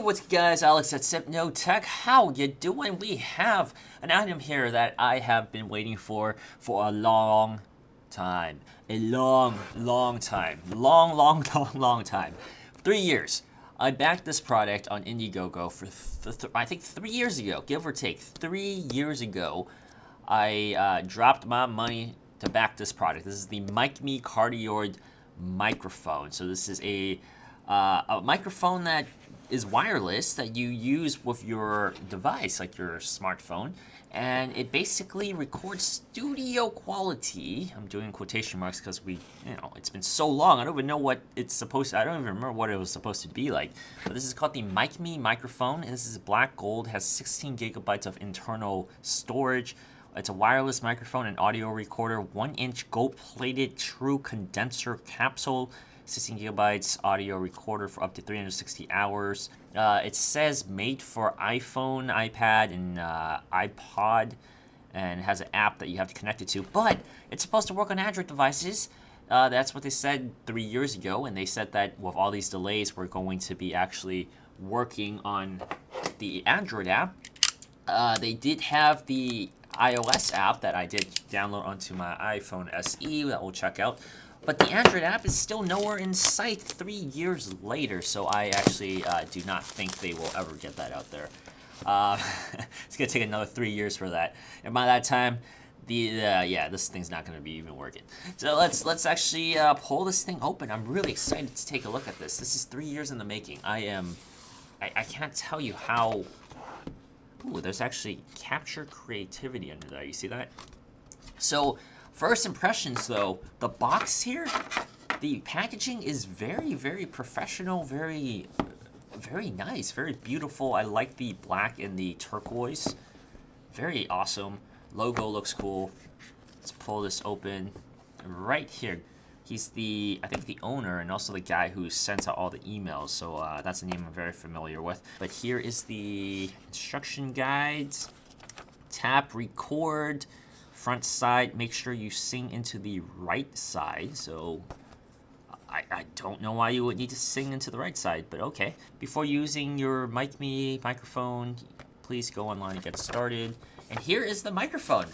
what's good guys, Alex at Sipno Tech. How you doing? We have an item here that I have been waiting for a long time. A long time. Long time. 3 years. I backed this product on Indiegogo for, I think 3 years ago, give or take. 3 years ago, I dropped my money to back this product. This is the Mikme cardioid microphone. So this is a microphone that is wireless that you use with your device, like your smartphone, and it basically records studio quality. I'm doing quotation marks because it's been so long. I don't even know what it's supposed to. I don't even remember what it was supposed to be like. But this is called the Mikme microphone, and this is black gold. Has 16 gigabytes of internal storage. It's a wireless microphone and audio recorder, 1-inch gold-plated true condenser capsule. 16 gigabytes audio recorder for up to 360 hours. It says made for iPhone, iPad, and iPod, and it has an app that you have to connect it to. But it's supposed to work on Android devices. That's what they said 3 years ago, and they said that with all these delays, we're going to be actually working on the Android app. They did have the iOS app that I did download onto my iPhone SE that we'll check out. But the Android app is still nowhere in sight 3 years later, so I actually do not think they will ever get that out there. It's going to take another 3 years for that. And by that time, this thing's not going to be even working. So let's actually pull this thing open. I'm really excited to take a look at this. This is 3 years in the making. I can't tell you how... Ooh, there's actually capture creativity under there. You see that? So... First impressions, though, the box here, the packaging is very, very professional, very nice, very beautiful. I like the black and the turquoise. Very awesome. Logo looks cool. Let's pull this open. Right here, he's I think the owner and also the guy who sends out all the emails. So that's a name I'm very familiar with. But here is the instruction guides. Tap, record. Front side, make sure you sing into the right side. So I don't know why you would need to sing into the right side, but okay. Before using your Mikme microphone, please go online and get started. And here is the microphone.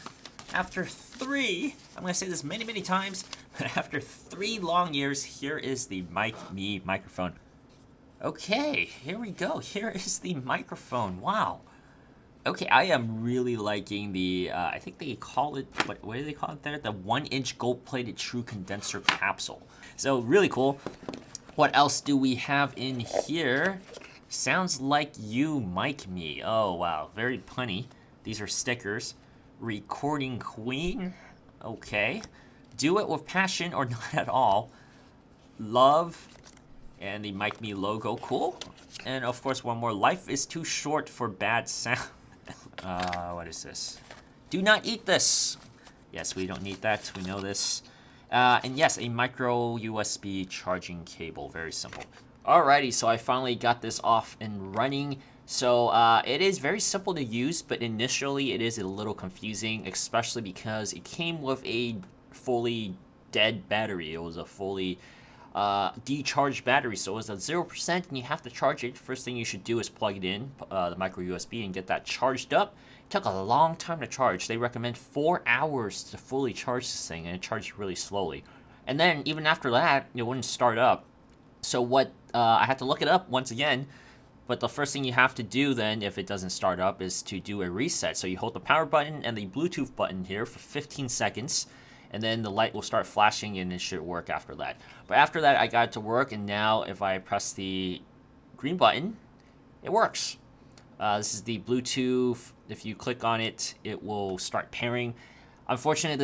After I'm going to say this many times, but after 3 long years, here is the Mikme microphone. Okay, here we go. Here is the microphone. Wow. Okay, I am really liking the, I think they call it, what do they call it there? The 1-inch gold-plated true condenser capsule. So, really cool. What else do we have in here? Sounds like you, Mikme. Oh, wow, very punny. These are stickers. Recording queen. Okay. Do it with passion or not at all. Love. And the Mikme logo. Cool. And, of course, one more. Life is too short for bad sound. What is this? Do not eat this. Yes, we don't need that. We know this. And yes, a micro USB charging cable. Very simple. Alrighty, so I finally got this off and running. So it is very simple to use, but initially it is a little confusing, especially because it came with a fully dead battery. It was a fully decharged battery, so it's at 0% and you have to charge it. First thing you should do is plug it in, the micro USB, and get that charged up. It took a long time to charge. They recommend 4 hours to fully charge this thing, and it charged really slowly. And then even after that, it wouldn't start up. So what I had to look it up once again, but the first thing you have to do then, if it doesn't start up, is to do a reset. So you hold the power button and the Bluetooth button here for 15 seconds. And then the light will start flashing and it should work after that. But after that, I got it to work, and now if I press the green button, it works. This is the Bluetooth. If you click on it, it will start pairing. Unfortunately,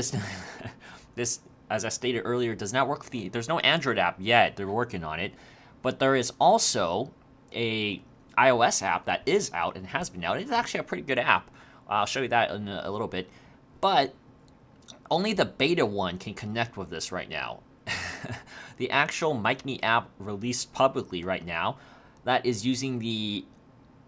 this, as I stated earlier, does not work with there's no Android app yet. They're working on it. But there is also a iOS app that is out and has been out. It's actually a pretty good app. I'll show you that in a little bit. But only the beta one can connect with this right now. The actual Mikme app released publicly right now, that is using the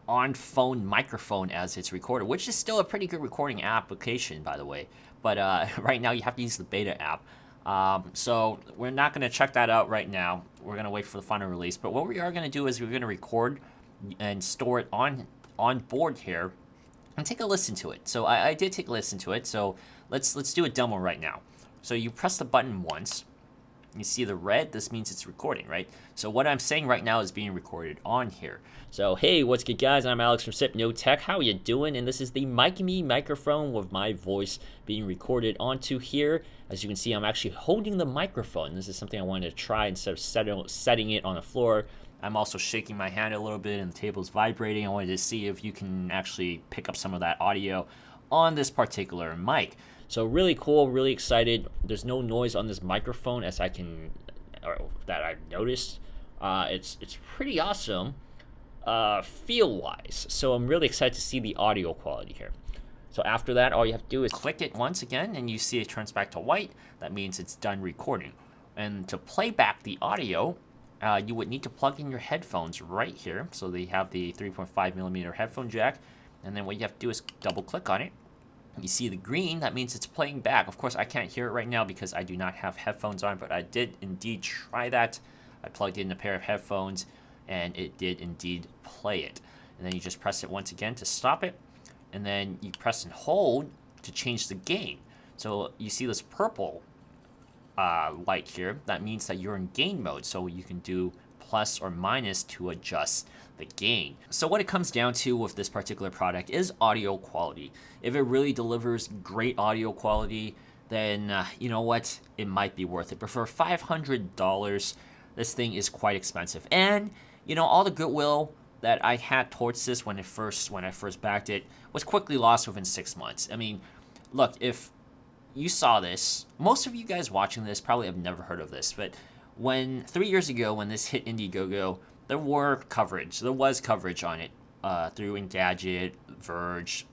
on-phone microphone as its recorder, which is still a pretty good recording application, by the way. But right now you have to use the beta app. So we're not going to check that out right now. We're going to wait for the final release. But what we are going to do is we're going to record and store it on board here and take a listen to it. So I did take a listen to it. So let's do a demo right now. So you press the button once. You see the red, this means it's recording, right? So what I'm saying right now is being recorded on here. So hey, what's good guys? I'm Alex from Sip Tech. How you doing? And this is the Mikme microphone with my voice being recorded onto here. As you can see, I'm actually holding the microphone. This is something I wanted to try instead of setting it on the floor. I'm also shaking my hand a little bit and the table's vibrating. I wanted to see if you can actually pick up some of that audio on this particular mic. So really cool, really excited. There's no noise on this microphone as I can, or that I've noticed. It's pretty awesome feel-wise. So I'm really excited to see the audio quality here. So after that, all you have to do is click it once again and you see it turns back to white. That means it's done recording. And to play back the audio, you would need to plug in your headphones right here. So they have the 3.5mm headphone jack. And then what you have to do is double click on it. You see the green, that means it's playing back. Of course, I can't hear it right now because I do not have headphones on, but I did indeed try that. I plugged in a pair of headphones, and it did indeed play it. And then you just press it once again to stop it, and then you press and hold to change the gain. So you see this purple light here. That means that you're in gain mode, so you can do plus or minus to adjust the gain. So what it comes down to with this particular product is audio quality. If it really delivers great audio quality, then you know what, it might be worth it. But for $500, this thing is quite expensive. And you know, all the goodwill that I had towards this when I first backed it was quickly lost within 6 months. I mean, look, if you saw this, most of you guys watching this probably have never heard of this, but 3 years ago when this hit Indiegogo, there was coverage on it through Engadget, Verge,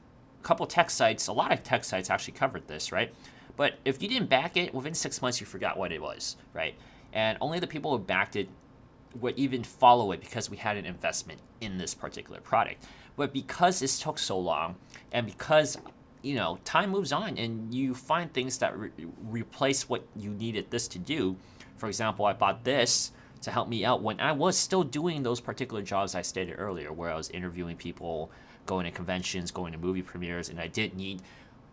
a lot of tech sites actually covered this, right? But if you didn't back it, within 6 months you forgot what it was, right? And only the people who backed it would even follow it because we had an investment in this particular product. But because this took so long, and because you know, time moves on and you find things that replace what you needed this to do. For example, I bought this to help me out when I was still doing those particular jobs I stated earlier, where I was interviewing people, going to conventions, going to movie premieres, and I did need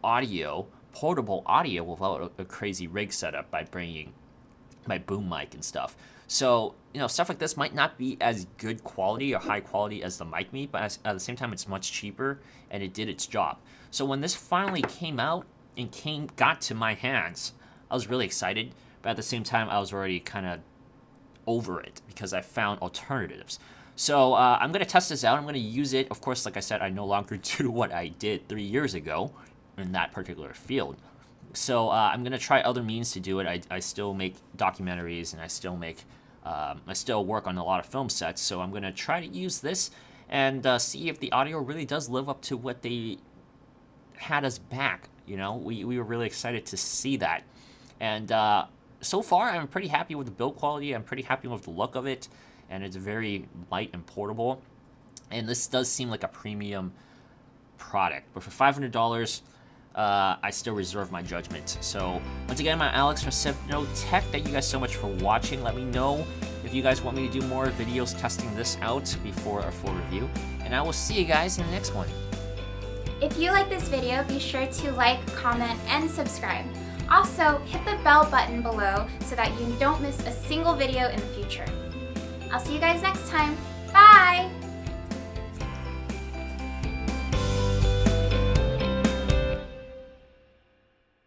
audio, portable audio without a crazy rig setup by bringing my boom mic and stuff. So, you know, stuff like this might not be as good quality or high quality as the Mikme, but at the same time, it's much cheaper and it did its job. So when this finally came out and got to my hands, I was really excited, but at the same time, I was already kind of over it because I found alternatives. So I'm going to test this out. I'm going to use it. Of course, like I said, I no longer do what I did 3 years ago in that particular field. So I'm going to try other means to do it. I still make documentaries and I still work on a lot of film sets. So I'm going to try to use this and see if the audio really does live up to what they had us back. You know, we were really excited to see that. And so far, I'm pretty happy with the build quality. I'm pretty happy with the look of it. And it's very light and portable. And this does seem like a premium product. But for $500, I still reserve my judgment. So once again, I'm Alex from Sip Tech. Thank you guys so much for watching. Let me know if you guys want me to do more videos testing this out before a full review. And I will see you guys in the next one. If you like this video, be sure to like, comment, and subscribe. Also, hit the bell button below so that you don't miss a single video in the future. I'll see you guys next time. Bye!